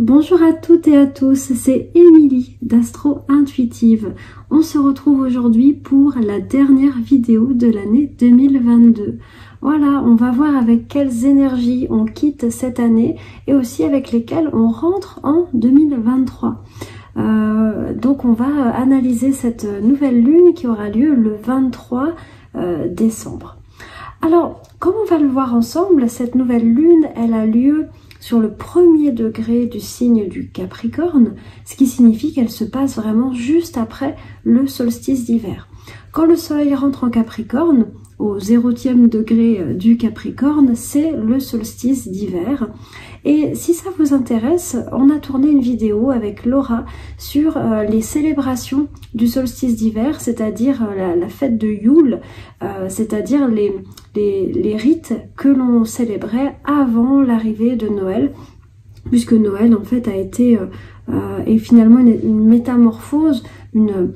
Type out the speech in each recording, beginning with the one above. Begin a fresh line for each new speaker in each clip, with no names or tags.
Bonjour à toutes et à tous, c'est Émilie d'Astro Intuitive. On se retrouve aujourd'hui pour la dernière vidéo de l'année 2022. Voilà, on va voir avec quelles énergies on quitte cette année et aussi avec lesquelles on rentre en 2023. Donc on va analyser cette nouvelle lune qui aura lieu le 23 décembre. Alors, comme on va le voir ensemble, cette nouvelle lune, elle a lieu sur le premier degré du signe du Capricorne, ce qui signifie qu'elle se passe vraiment juste après le solstice d'hiver. Quand le soleil rentre en Capricorne, au 0e degré du Capricorne, c'est le solstice d'hiver. Et si ça vous intéresse, on a tourné une vidéo avec Laura sur les célébrations du solstice d'hiver, c'est-à-dire la fête de Yule, c'est-à-dire les rites que l'on célébrait avant l'arrivée de Noël, puisque Noël en fait a été est finalement une métamorphose, une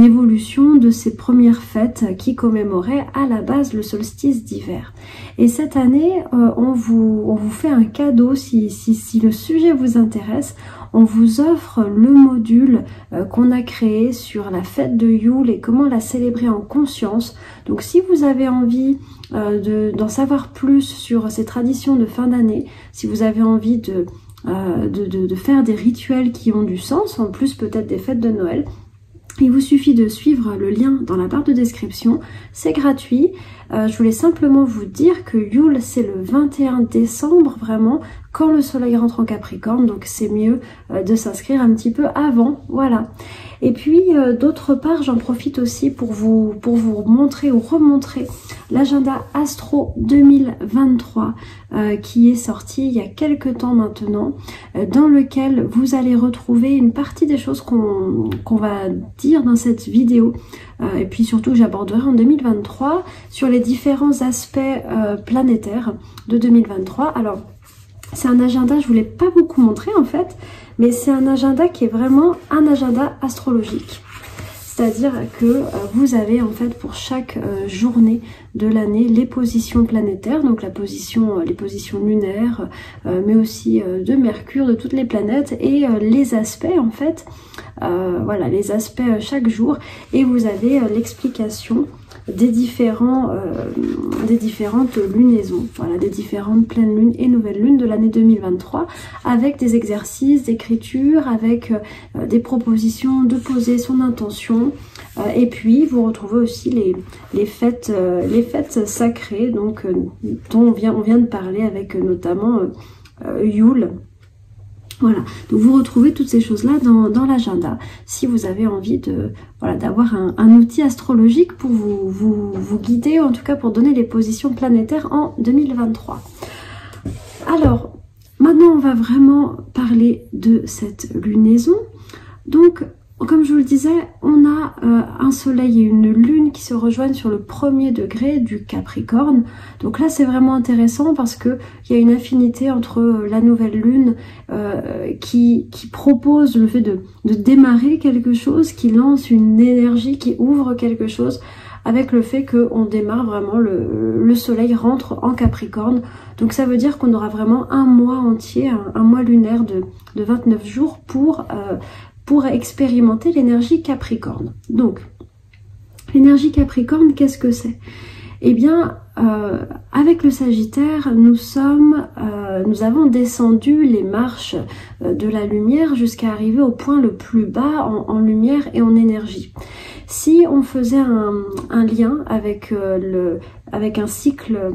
évolution de ces premières fêtes qui commémoraient à la base le solstice d'hiver. Et cette année, on vous fait un cadeau, si le sujet vous intéresse, on vous offre le module qu'on a créé sur la fête de Yule et comment la célébrer en conscience. Donc si vous avez envie d'en savoir plus sur ces traditions de fin d'année, si vous avez envie de faire des rituels qui ont du sens, en plus peut-être des fêtes de Noël, il vous suffit de suivre le lien dans la barre de description, c'est gratuit. Je voulais simplement vous dire que Yule c'est le 21 décembre vraiment, quand le soleil rentre en Capricorne, donc c'est mieux de s'inscrire un petit peu avant, voilà. Et puis d'autre part, j'en profite aussi pour vous montrer ou remontrer l'agenda Astro 2023 qui est sorti il y a quelques temps maintenant, dans lequel vous allez retrouver une partie des choses qu'on va dire dans cette vidéo, et puis surtout j'aborderai en 2023 sur les différents aspects planétaires de 2023. Alors c'est un agenda, je voulais pas beaucoup montrer en fait, mais c'est un agenda qui est vraiment un agenda astrologique. C'est-à-dire que vous avez en fait pour chaque journée de l'année les positions planétaires, donc les positions lunaires, mais aussi de Mercure, de toutes les planètes, et les aspects en fait, voilà, les aspects chaque jour, et vous avez l'explication des différentes lunaisons, voilà, des différentes pleines lunes et nouvelles lunes de l'année 2023, avec des exercices d'écriture, avec des propositions de poser son intention, et puis vous retrouvez aussi les fêtes sacrées, donc dont on vient de parler, avec notamment Yule. Voilà, donc vous retrouvez toutes ces choses-là dans l'agenda, si vous avez envie d'avoir un outil astrologique pour vous guider, en tout cas pour donner les positions planétaires en 2023. Alors, maintenant on va vraiment parler de cette lunaison. Donc, comme je vous le disais, on a un soleil et une lune qui se rejoignent sur le premier degré du Capricorne. Donc là, c'est vraiment intéressant parce que il y a une affinité entre la nouvelle lune qui propose le fait de démarrer quelque chose, qui lance une énergie, qui ouvre quelque chose, avec le fait qu'on démarre vraiment, le soleil rentre en Capricorne. Donc ça veut dire qu'on aura vraiment un mois entier, un mois lunaire de 29 jours pour expérimenter l'énergie Capricorne. Donc, l'énergie Capricorne, qu'est-ce que c'est? Eh bien, avec le Sagittaire, nous avons descendu les marches de la lumière jusqu'à arriver au point le plus bas en lumière et en énergie. Si on faisait un lien avec un cycle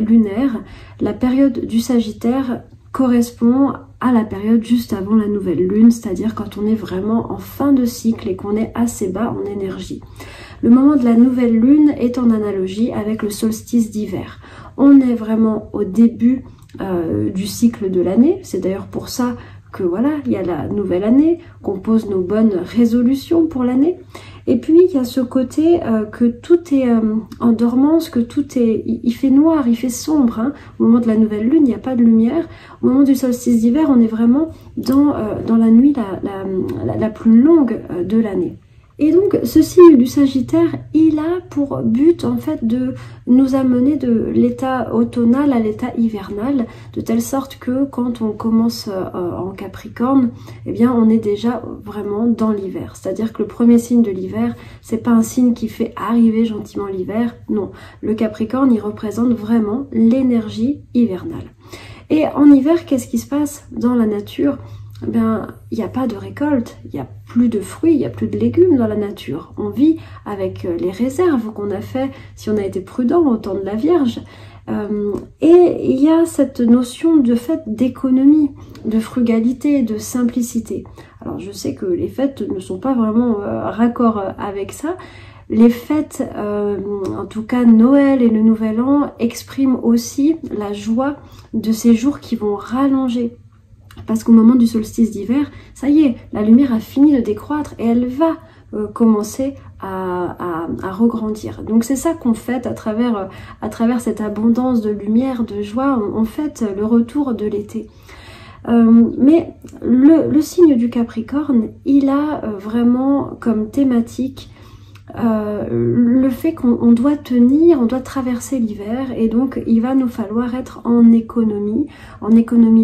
lunaire, la période du Sagittaire correspond à la période juste avant la nouvelle lune, c'est-à-dire quand on est vraiment en fin de cycle et qu'on est assez bas en énergie. Le moment de la nouvelle lune est en analogie avec le solstice d'hiver. On est vraiment au début du cycle de l'année, c'est d'ailleurs pour ça que voilà, il y a la nouvelle année, qu'on pose nos bonnes résolutions pour l'année. Et puis il y a ce côté que tout est en dormance, que il fait noir, il fait sombre, hein. Au moment de la nouvelle lune, il n'y a pas de lumière. Au moment du solstice d'hiver, on est vraiment dans la nuit la plus longue de l'année. Et donc ce signe du Sagittaire, il a pour but en fait de nous amener de l'état automnal à l'état hivernal, de telle sorte que quand on commence en Capricorne, eh bien on est déjà vraiment dans l'hiver. C'est-à-dire que le premier signe de l'hiver, c'est pas un signe qui fait arriver gentiment l'hiver, non. Le Capricorne, il représente vraiment l'énergie hivernale. Et en hiver, qu'est-ce qui se passe dans la nature ? Eh bien, il n'y a pas de récolte, il n'y a plus de fruits, il n'y a plus de légumes dans la nature. On vit avec les réserves qu'on a fait si on a été prudent au temps de la Vierge. Et il y a cette notion de fait d'économie, de frugalité, de simplicité. Alors je sais que les fêtes ne sont pas vraiment raccord avec ça. Les fêtes, en tout cas Noël et le Nouvel An, expriment aussi la joie de ces jours qui vont rallonger. Parce qu'au moment du solstice d'hiver, ça y est, la lumière a fini de décroître et elle va commencer à regrandir. Donc c'est ça qu'on fête à travers cette abondance de lumière, de joie, on fête le retour de l'été. Mais le signe du Capricorne, il a vraiment comme thématique le fait qu'on doit tenir, on doit traverser l'hiver et donc il va nous falloir être en économie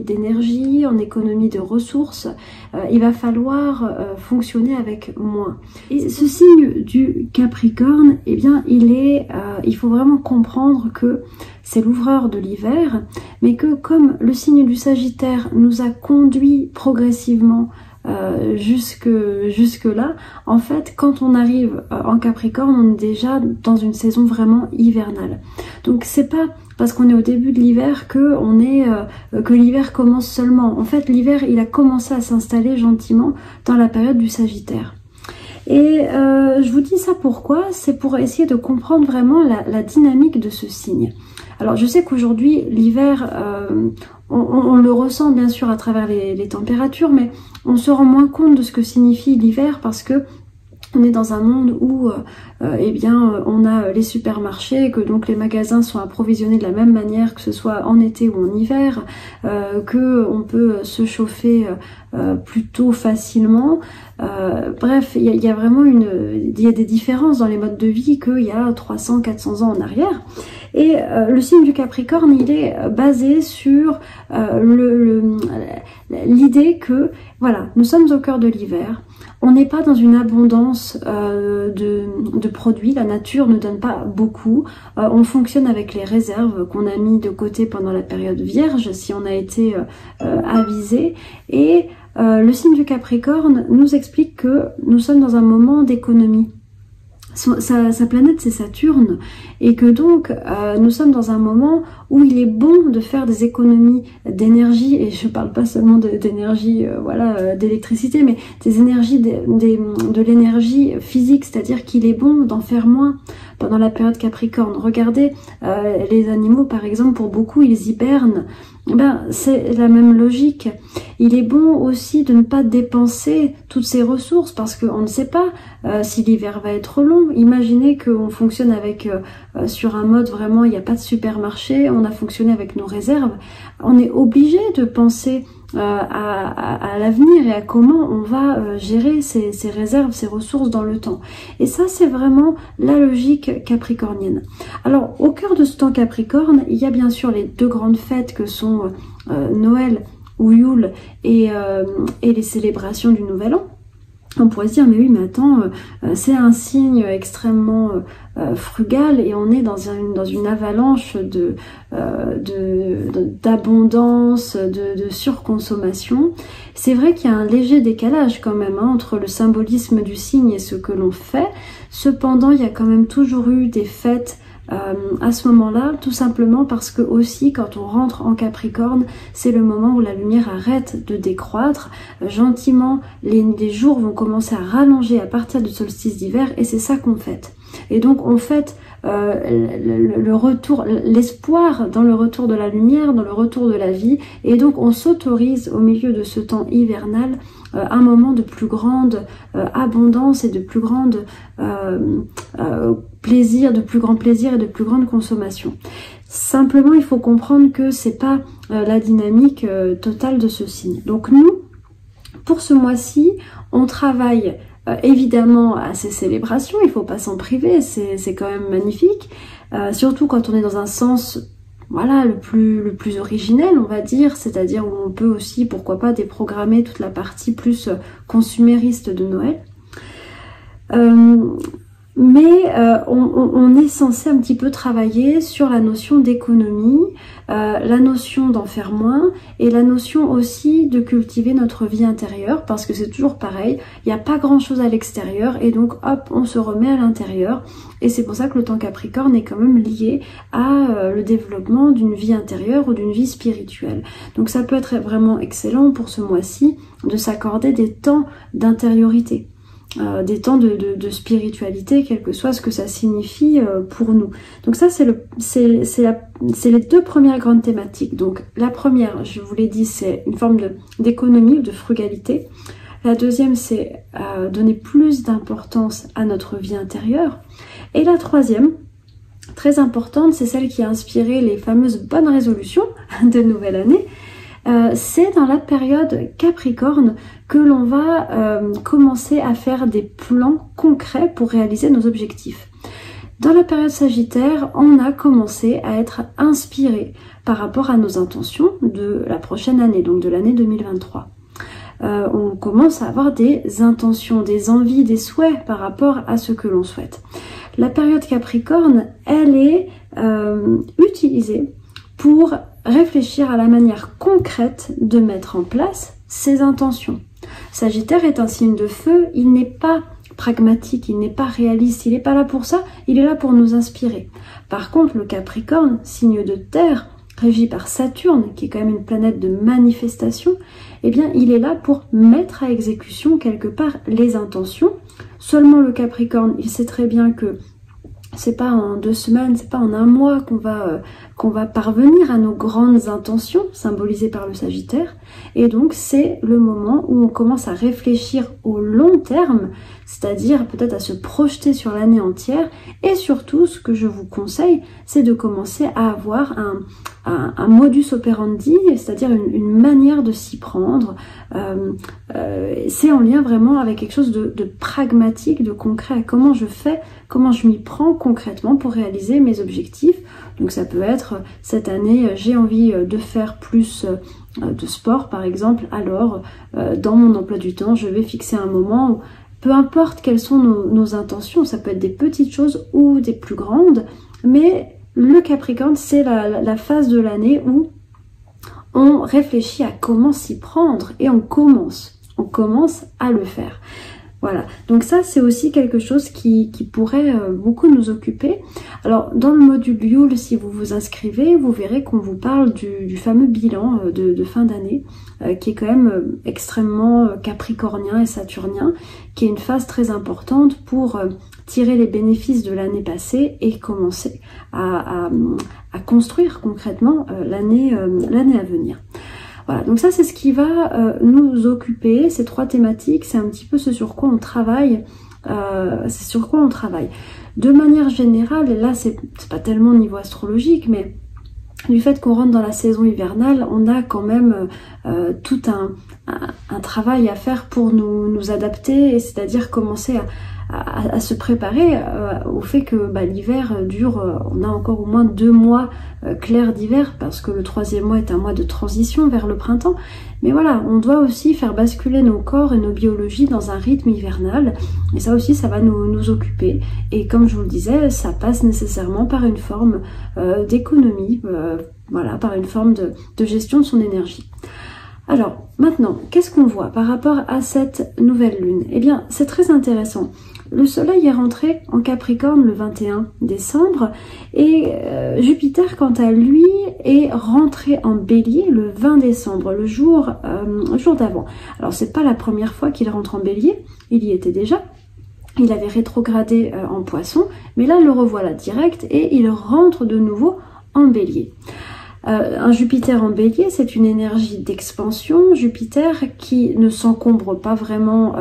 d'énergie, en économie de ressources, il va falloir fonctionner avec moins. Et ce signe du Capricorne, eh bien il faut vraiment comprendre que c'est l'ouvreur de l'hiver, mais que comme le signe du Sagittaire nous a conduit progressivement jusque là, en fait, quand on arrive en Capricorne, on est déjà dans une saison vraiment hivernale. Donc c'est pas parce qu'on est au début de l'hiver que l'hiver commence seulement. En fait, l'hiver, il a commencé à s'installer gentiment dans la période du Sagittaire. Et je vous dis ça pourquoi? C'est pour essayer de comprendre vraiment la dynamique de ce signe. Alors je sais qu'aujourd'hui, l'hiver, on le ressent bien sûr à travers les températures, mais on se rend moins compte de ce que signifie l'hiver parce que on est dans un monde où on a les supermarchés, que donc les magasins sont approvisionnés de la même manière que ce soit en été ou en hiver, que on peut se chauffer plutôt facilement. Bref, il y a vraiment il y a des différences dans les modes de vie qu'il y a 300-400 ans en arrière. Et le signe du Capricorne, il est basé sur l'idée que voilà, nous sommes au cœur de l'hiver. On n'est pas dans une abondance de produits, la nature ne donne pas beaucoup. On fonctionne avec les réserves qu'on a mis de côté pendant la période vierge, si on a été avisé. Et le signe du Capricorne nous explique que nous sommes dans un moment d'économie. Sa planète c'est Saturne et que donc nous sommes dans un moment où il est bon de faire des économies d'énergie, et je parle pas seulement d'énergie d'électricité, mais des énergies de l'énergie physique, c'est-à-dire qu'il est bon d'en faire moins pendant la période Capricorne. Regardez les animaux par exemple, pour beaucoup ils hibernent. C'est la même logique. Il est bon aussi de ne pas dépenser toutes ces ressources parce qu'on ne sait pas si l'hiver va être long. Imaginez qu'on fonctionne sur un mode vraiment, il n'y a pas de supermarché, on a fonctionné avec nos réserves. On est obligé de penser à l'avenir et à comment on va gérer ces réserves, ces ressources dans le temps. Et ça, c'est vraiment la logique capricornienne. Alors, au cœur de ce temps Capricorne, il y a bien sûr les deux grandes fêtes que sont Noël ou Yule et les célébrations du Nouvel An. On pourrait se dire, mais oui, mais attends, c'est un signe extrêmement frugal et on est dans une avalanche d'abondance, de surconsommation. C'est vrai qu'il y a un léger décalage quand même entre le symbolisme du signe et ce que l'on fait. Cependant, il y a quand même toujours eu des fêtes à ce moment-là, tout simplement parce que aussi quand on rentre en Capricorne, c'est le moment où la lumière arrête de décroître. Gentiment, les jours vont commencer à rallonger à partir du solstice d'hiver et c'est ça qu'on fête. Et donc on fête le retour, l'espoir dans le retour de la lumière, dans le retour de la vie, et donc on s'autorise au milieu de ce temps hivernal un moment de plus grande abondance et de plus grande plaisir, de plus grand plaisir et de plus grande consommation. Simplement, il faut comprendre que c'est pas la dynamique totale de ce signe. Donc nous, pour ce mois-ci, on travaille évidemment à ces célébrations, il ne faut pas s'en priver, c'est quand même magnifique, surtout quand on est dans un sens voilà, le plus originel, on va dire, c'est-à-dire où on peut aussi, pourquoi pas, déprogrammer toute la partie plus consumériste de Noël. On est censé un petit peu travailler sur la notion d'économie, la notion d'en faire moins et la notion aussi de cultiver notre vie intérieure, parce que c'est toujours pareil, il n'y a pas grand chose à l'extérieur et donc hop, on se remet à l'intérieur, et c'est pour ça que le temps Capricorne est quand même lié à le développement d'une vie intérieure ou d'une vie spirituelle. Donc ça peut être vraiment excellent pour ce mois-ci de s'accorder des temps d'intériorité. Des temps de spiritualité, quel que soit ce que ça signifie pour nous. Donc ça, c'est les deux premières grandes thématiques. Donc la première, je vous l'ai dit, c'est une forme d'économie ou de frugalité. La deuxième, c'est donner plus d'importance à notre vie intérieure. Et la troisième, très importante, c'est celle qui a inspiré les fameuses bonnes résolutions de nouvelle année. C'est dans la période Capricorne que l'on va commencer à faire des plans concrets pour réaliser nos objectifs. Dans la période Sagittaire, on a commencé à être inspiré par rapport à nos intentions de la prochaine année, donc de l'année 2023. On commence à avoir des intentions, des envies, des souhaits par rapport à ce que l'on souhaite. La période Capricorne, elle est utilisée pour réfléchir à la manière concrète de mettre en place ses intentions. Sagittaire est un signe de feu, il n'est pas pragmatique, il n'est pas réaliste, il n'est pas là pour ça, il est là pour nous inspirer. Par contre, le Capricorne, signe de terre, régi par Saturne, qui est quand même une planète de manifestation, eh bien, il est là pour mettre à exécution quelque part les intentions. Seulement le Capricorne, il sait très bien que c'est pas en 2 semaines, c'est pas en 1 mois qu'on va parvenir à nos grandes intentions symbolisées par le Sagittaire, et donc c'est le moment où on commence à réfléchir au long terme, c'est-à-dire peut-être à se projeter sur l'année entière, et surtout ce que je vous conseille, c'est de commencer à avoir un modus operandi, c'est-à-dire une manière de s'y prendre. C'est en lien vraiment avec quelque chose de pragmatique, de concret. Comment je fais, comment je m'y prends concrètement pour réaliser mes objectifs. Donc ça peut être, cette année, j'ai envie de faire plus de sport par exemple, alors dans mon emploi du temps, je vais fixer un moment où, peu importe quelles sont nos intentions, ça peut être des petites choses ou des plus grandes, mais le Capricorne, c'est la phase de l'année où on réfléchit à comment s'y prendre et on commence à le faire. Voilà, donc ça c'est aussi quelque chose qui pourrait beaucoup nous occuper. Alors dans le module Yule, si vous vous inscrivez, vous verrez qu'on vous parle du fameux bilan de fin d'année, qui est quand même extrêmement capricornien et saturnien, qui est une phase très importante pour tirer les bénéfices de l'année passée et commencer à construire concrètement l'année à venir. Voilà, donc ça c'est ce qui va nous occuper, ces 3 thématiques, c'est un petit peu ce sur quoi on travaille, De manière générale, et là c'est pas tellement au niveau astrologique, mais du fait qu'on rentre dans la saison hivernale, on a quand même tout un travail à faire pour nous adapter, c'est-à-dire commencer à se préparer au fait que l'hiver dure, on a encore au moins 2 mois clairs d'hiver, parce que le 3e mois est un mois de transition vers le printemps. Mais voilà, on doit aussi faire basculer nos corps et nos biologies dans un rythme hivernal, et ça aussi, ça va nous occuper. Et comme je vous le disais, ça passe nécessairement par une forme d'économie, voilà, par une forme de gestion de son énergie. Alors, maintenant, qu'est-ce qu'on voit par rapport à cette nouvelle lune? Eh bien, c'est très intéressant. Le soleil est rentré en Capricorne le 21 décembre et Jupiter, quant à lui, est rentré en Bélier le 20 décembre, le jour d'avant. Alors, c'est pas la première fois qu'il rentre en Bélier, il y était déjà. Il avait rétrogradé en Poisson, mais là, le revoilà direct et il rentre de nouveau en Bélier. Un Jupiter en Bélier, c'est une énergie d'expansion. Jupiter qui ne s'encombre pas vraiment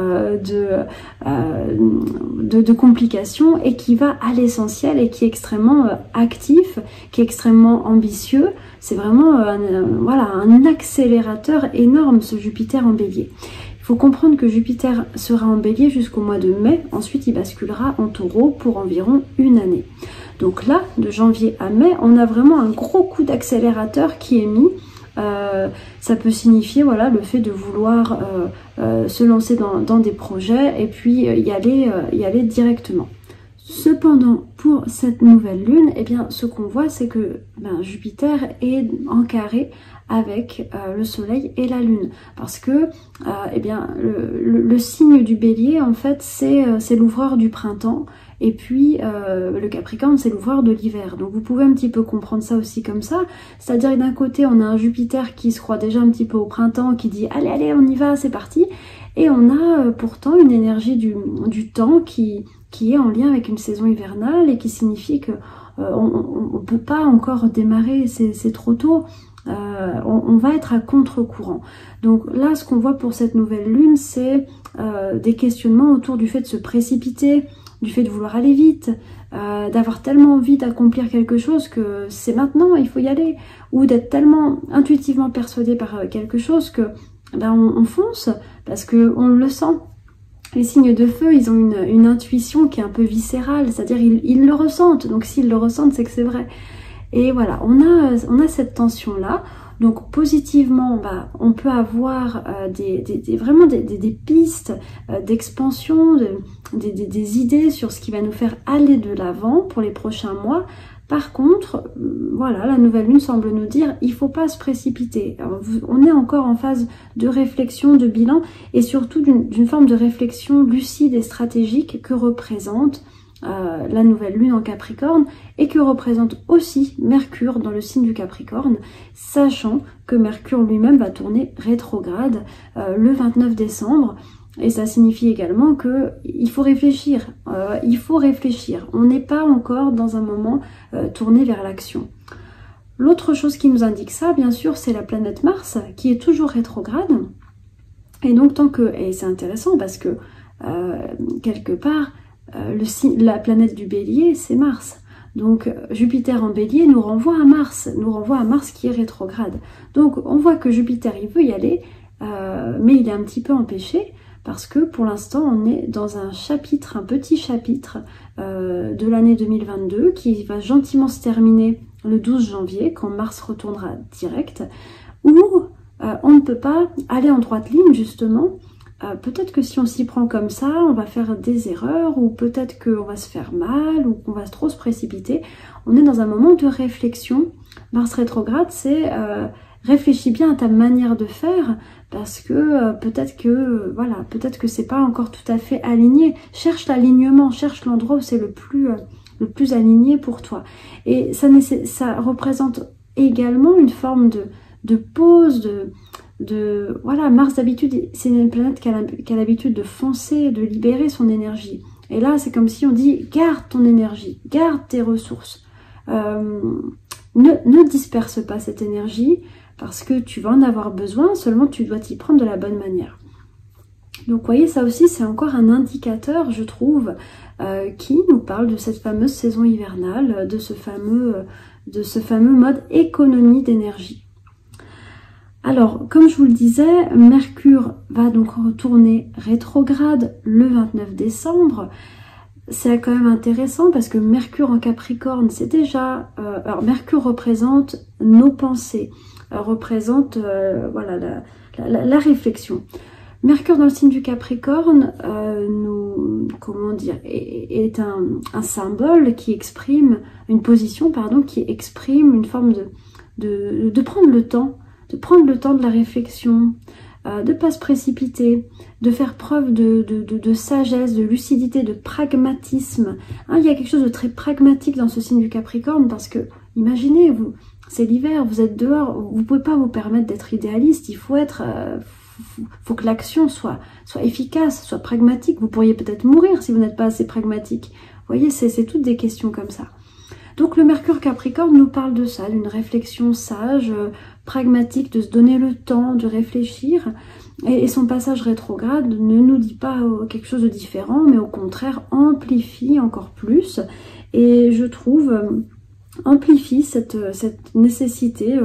de complications et qui va à l'essentiel et qui est extrêmement actif, qui est extrêmement ambitieux. C'est vraiment un accélérateur énorme, ce Jupiter en Bélier. Il faut comprendre que Jupiter sera en Bélier jusqu'au mois de mai, ensuite il basculera en Taureau pour environ une année. Donc là, de janvier à mai, on a vraiment un gros coup d'accélérateur qui est mis. Ça peut signifier voilà, le fait de vouloir se lancer dans des projets et puis y aller directement. Cependant, pour cette nouvelle lune, eh bien, ce qu'on voit, c'est que Jupiter est en carré avec le soleil et la lune. Parce que eh bien, le signe du bélier, en fait, c'est l'ouvreur du printemps. Et puis, le Capricorne, c'est l'ouvreur de l'hiver. Donc, vous pouvez un petit peu comprendre ça aussi comme ça. C'est-à-dire que d'un côté, on a un Jupiter qui se croit déjà un petit peu au printemps, qui dit « Allez, allez, on y va, c'est parti !» Et on a pourtant une énergie du temps qui est en lien avec une saison hivernale et qui signifie que on ne peut pas encore démarrer, c'est trop tôt. On va être à contre-courant. Donc là, ce qu'on voit pour cette nouvelle lune, c'est des questionnements autour du fait de se précipiter, du fait de vouloir aller vite, d'avoir tellement envie d'accomplir quelque chose que c'est maintenant, il faut y aller, ou d'être tellement intuitivement persuadé par quelque chose que on fonce parce qu'on le sent. Les signes de feu, ils ont une intuition qui est un peu viscérale, c'est-à-dire ils le ressentent, donc s'ils le ressentent, c'est que c'est vrai. Et voilà, on a cette tension-là. Donc positivement, on peut avoir vraiment des pistes d'expansion, des idées sur ce qui va nous faire aller de l'avant pour les prochains mois. Par contre, voilà, la nouvelle lune semble nous dire il ne faut pas se précipiter. Alors, on est encore en phase de réflexion, de bilan et surtout d'une forme de réflexion lucide et stratégique que représente la nouvelle lune en Capricorne et que représente aussi Mercure dans le signe du Capricorne, sachant que Mercure lui-même va tourner rétrograde le 29 décembre. Et ça signifie également qu'il faut réfléchir, on n'est pas encore dans un moment tourné vers l'action. L'autre chose qui nous indique ça, bien sûr, c'est la planète Mars, qui est toujours rétrograde. Et donc, et c'est intéressant parce que, quelque part, la planète du Bélier, c'est Mars. Donc, Jupiter en Bélier nous renvoie à Mars qui est rétrograde. Donc, on voit que Jupiter, il veut y aller, mais il est un petit peu empêché, parce que pour l'instant on est dans un petit chapitre de l'année 2022 qui va gentiment se terminer le 12 janvier quand Mars retournera direct, où on ne peut pas aller en droite ligne justement. Peut-être que si on s'y prend comme ça, on va faire des erreurs, ou peut-être qu'on va se faire mal, ou qu'on va trop se précipiter. On est dans un moment de réflexion. Mars rétrograde, c'est réfléchis bien à ta manière de faire, parce que peut-être que c'est pas encore tout à fait aligné. Cherche l'alignement, cherche l'endroit où c'est le plus aligné pour toi. Et ça représente également une forme de pause, voilà, Mars d'habitude, c'est une planète qui a l'habitude de foncer, de libérer son énergie. Et là, c'est comme si on dit, garde ton énergie, garde tes ressources. Ne disperse pas cette énergie, parce que tu vas en avoir besoin, seulement tu dois t'y prendre de la bonne manière. Donc vous voyez, ça aussi c'est encore un indicateur, je trouve, qui nous parle de cette fameuse saison hivernale, de ce fameux mode économie d'énergie. Alors, comme je vous le disais, Mercure va donc retourner rétrograde le 29 décembre. C'est quand même intéressant parce que Mercure en Capricorne, c'est déjà... alors, Mercure représente nos pensées, représente voilà, la réflexion. Mercure dans le signe du Capricorne est un symbole qui exprime, une position, pardon, qui exprime une forme de prendre le temps, de la réflexion, de ne pas se précipiter, de faire preuve de sagesse, de lucidité, de pragmatisme. Hein, il y a quelque chose de très pragmatique dans ce signe du Capricorne parce que, imaginez, c'est l'hiver, vous êtes dehors, vous ne pouvez pas vous permettre d'être idéaliste, il faut faut que l'action soit efficace, soit pragmatique. Vous pourriez peut-être mourir si vous n'êtes pas assez pragmatique. Vous voyez, c'est toutes des questions comme ça. Donc le Mercure Capricorne nous parle de ça, d'une réflexion sage, pragmatique, de se donner le temps de réfléchir. Et son passage rétrograde ne nous dit pas quelque chose de différent, mais au contraire amplifie encore plus. Et je trouve amplifie cette nécessité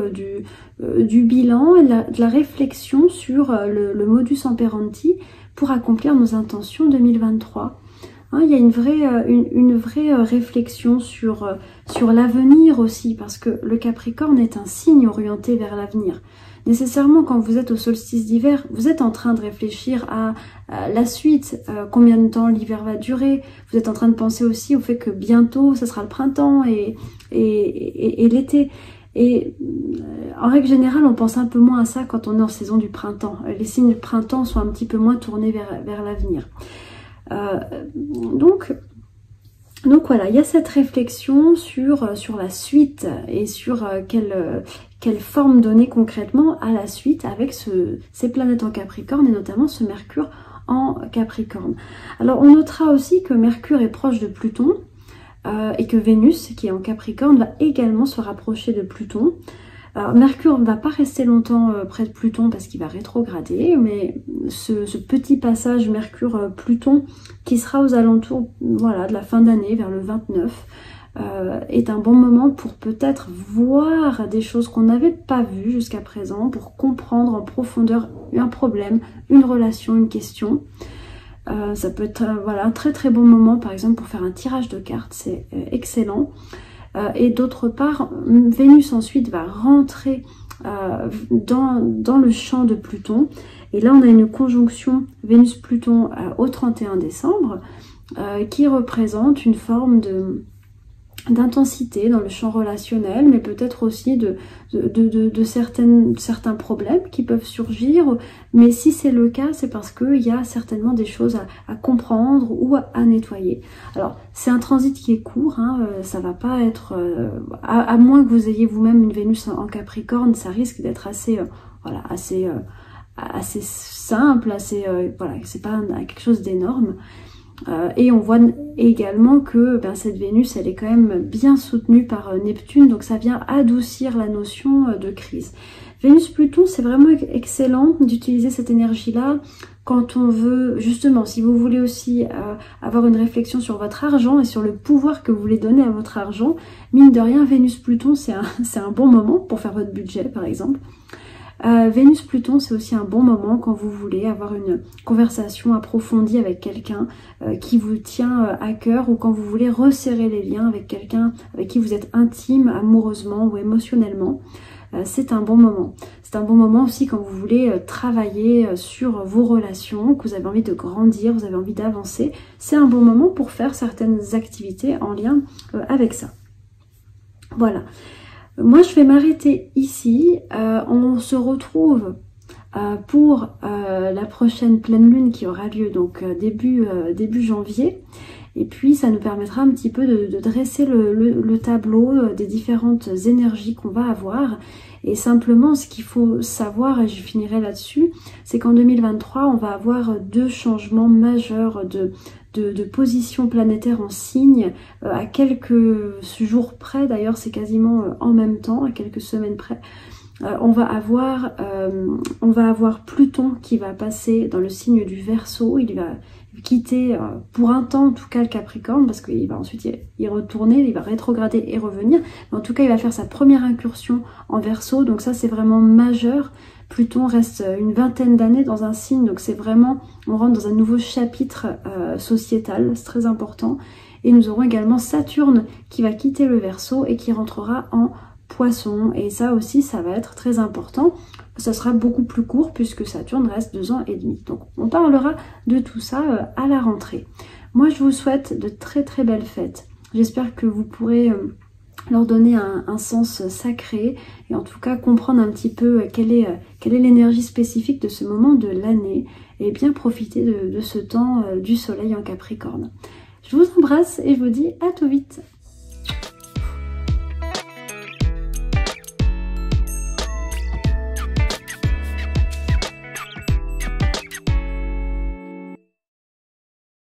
du bilan et de la réflexion sur le modus operandi pour accomplir nos intentions 2023. Hein, il y a une vraie réflexion sur l'avenir aussi, parce que le Capricorne est un signe orienté vers l'avenir. Nécessairement, quand vous êtes au solstice d'hiver, vous êtes en train de réfléchir à la suite, combien de temps l'hiver va durer. Vous êtes en train de penser aussi au fait que bientôt, ça sera le printemps et l'été. Et en règle générale, on pense un peu moins à ça quand on est en saison du printemps. Les signes du printemps sont un petit peu moins tournés vers l'avenir. Donc voilà, il y a cette réflexion sur la suite et sur quelle forme donner concrètement à la suite avec ces planètes en Capricorne et notamment ce Mercure en Capricorne. Alors on notera aussi que Mercure est proche de Pluton et que Vénus, qui est en Capricorne, va également se rapprocher de Pluton. Alors, Mercure ne va pas rester longtemps près de Pluton parce qu'il va rétrograder, mais ce petit passage Mercure-Pluton qui sera aux alentours de la fin d'année, vers le 29, est un bon moment pour peut-être voir des choses qu'on n'avait pas vues jusqu'à présent, pour comprendre en profondeur un problème, une relation, une question. Ça peut être un très très bon moment par exemple pour faire un tirage de cartes, c'est excellent. Et d'autre part, Vénus ensuite va rentrer dans le champ de Pluton. Et là, on a une conjonction Vénus-Pluton au 31 décembre qui représente une forme d'intensité dans le champ relationnel, mais peut-être aussi de certains problèmes qui peuvent surgir. Mais si c'est le cas, c'est parce qu'il y a certainement des choses à comprendre ou à nettoyer. Alors, c'est un transit qui est court, hein, ça va pas être... à moins que vous ayez vous-même une Vénus en Capricorne, ça risque d'être assez simple, c'est pas quelque chose d'énorme. Et on voit également que cette Vénus, elle est quand même bien soutenue par Neptune, donc ça vient adoucir la notion de crise. Vénus-Pluton, c'est vraiment excellent d'utiliser cette énergie-là quand on veut, justement, si vous voulez aussi avoir une réflexion sur votre argent et sur le pouvoir que vous voulez donner à votre argent. Mine de rien, Vénus-Pluton, c'est un bon moment pour faire votre budget, par exemple. Vénus-Pluton, c'est aussi un bon moment quand vous voulez avoir une conversation approfondie avec quelqu'un qui vous tient à cœur, ou quand vous voulez resserrer les liens avec quelqu'un avec qui vous êtes intime, amoureusement ou émotionnellement. C'est un bon moment. C'est un bon moment aussi quand vous voulez travailler sur vos relations, que vous avez envie de grandir, vous avez envie d'avancer. C'est un bon moment pour faire certaines activités en lien avec ça. Voilà. Moi, je vais m'arrêter ici. On se retrouve pour la prochaine pleine lune qui aura lieu donc début janvier. Et puis, ça nous permettra un petit peu de dresser le tableau des différentes énergies qu'on va avoir. Et simplement, ce qu'il faut savoir, et je finirai là-dessus, c'est qu'en 2023, on va avoir 2 changements majeurs de position planétaire en signe à quelques jours près. D'ailleurs, c'est quasiment en même temps, à quelques semaines près. On va avoir Pluton qui va passer dans le signe du Verseau. Il va quitter pour un temps en tout cas le Capricorne, parce qu'il va ensuite y retourner, il va rétrograder et revenir. Mais en tout cas, il va faire sa première incursion en Verseau, donc ça c'est vraiment majeur. Pluton reste une vingtaine d'années dans un signe, donc c'est vraiment, on rentre dans un nouveau chapitre sociétal, c'est très important. Et nous aurons également Saturne qui va quitter le Verseau et qui rentrera en Poisson, et ça aussi ça va être très important. Ça sera beaucoup plus court puisque Saturne reste 2 ans et demi. Donc on parlera de tout ça à la rentrée. Moi je vous souhaite de très très belles fêtes. J'espère que vous pourrez leur donner un sens sacré et en tout cas comprendre un petit peu quelle est l'énergie spécifique de ce moment de l'année et bien profiter de ce temps du soleil en Capricorne. Je vous embrasse et je vous dis à tout vite.